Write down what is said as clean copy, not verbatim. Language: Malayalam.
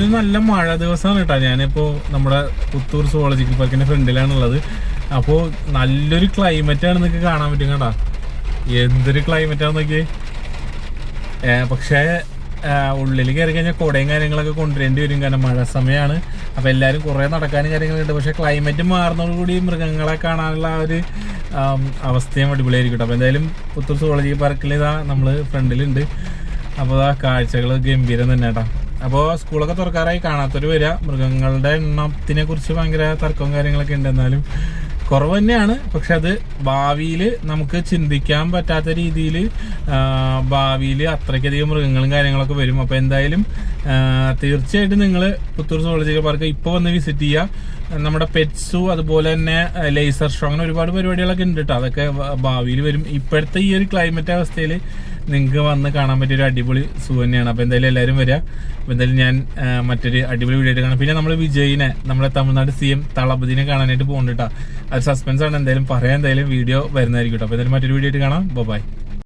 ഇന്നൊരു നല്ല മഴ ദിവസമാണ് കേട്ടോ. ഞാനിപ്പോൾ നമ്മുടെ പുത്തൂർ സുവോളജിക്കൽ പാർക്കിൻ്റെ ഫ്രണ്ടിലാണുള്ളത്. അപ്പോൾ നല്ലൊരു ക്ലൈമറ്റാണ് നിങ്ങൾക്ക് കാണാൻ പറ്റും കേട്ടോ. എന്തൊരു ക്ലൈമറ്റാണെന്ന് നോക്കിയേ. പക്ഷേ ഉള്ളിൽ കയറി കഴിഞ്ഞാൽ കുടയും കാര്യങ്ങളൊക്കെ കൊണ്ടുവരേണ്ടി വരും, കാരണം മഴ സമയമാണ്. അപ്പോൾ എല്ലാവരും കുറേ നടക്കാനും കാര്യങ്ങളുണ്ട്. പക്ഷേ ക്ലൈമറ്റ് മാറുന്നതോടുകൂടി മൃഗങ്ങളെ കാണാനുള്ള ആ ഒരു അവസ്ഥയും അടിപൊളിയായിരിക്കും. അപ്പോൾ എന്തായാലും പുത്തൂർ സുവോളജിക്കൽ പാർക്കിൽ ഇതാ നമ്മൾ ഫ്രണ്ടിലുണ്ട്. അപ്പോൾ ആ കാഴ്ചകൾ ഗംഭീരം തന്നെ കേട്ടോ. അപ്പോൾ സ്കൂളൊക്കെ തുറക്കാറായി, കാണാത്തവർ വരിക. മൃഗങ്ങളുടെ എണ്ണത്തിനെ കുറിച്ച് ഭയങ്കര തർക്കവും കാര്യങ്ങളൊക്കെ ഉണ്ട്, എന്നാലും കുറവ് തന്നെയാണ്. പക്ഷെ അത് ഭാവിയിൽ നമുക്ക് ചിന്തിക്കാൻ പറ്റാത്ത രീതിയിൽ ഭാവിയിൽ അത്രയ്ക്കധികം മൃഗങ്ങളും കാര്യങ്ങളൊക്കെ വരും. അപ്പോൾ എന്തായാലും തീർച്ചയായിട്ടും നിങ്ങൾ പുത്തൂർ സുവോളജിക്കൽ പാർക്ക് ഇപ്പോൾ വന്ന് വിസിറ്റ് ചെയ്യുക. നമ്മുടെ പെറ്റ്സു അതുപോലെ തന്നെ ലേസർ ഷോ അങ്ങനെ ഒരുപാട് പരിപാടികളൊക്കെ ഉണ്ട് കേട്ടോ. അതൊക്കെ ഭാവിയിൽ വരും. ഇപ്പോഴത്തെ ഈ ഒരു ക്ലൈമറ്റ് അവസ്ഥയിൽ നിങ്ങൾക്ക് വന്ന് കാണാൻ പറ്റിയൊരു അടിപൊളി സൂ തന്നെയാണ്. അപ്പോൾ എന്തായാലും എല്ലാവരും വരിക. അപ്പോൾ എന്തായാലും ഞാൻ മറ്റൊരു അടിപൊളി വീഡിയോ ആയിട്ട് കാണാം. പിന്നെ നമ്മൾ വിജയിനെ, നമ്മുടെ തമിഴ്നാട് CM തളപതിനെ കാണാനായിട്ട് പോകുന്നുണ്ട് കേട്ടോ. അത് സസ്പെൻസ് ആണ്, എന്തായാലും പറയാൻ എന്തായാലും വീഡിയോ വരുന്നതായിരിക്കും കേട്ടോ. അപ്പോൾ എന്തായാലും മറ്റൊരു വീഡിയോ ആയിട്ട് കാണാം. ബൈ.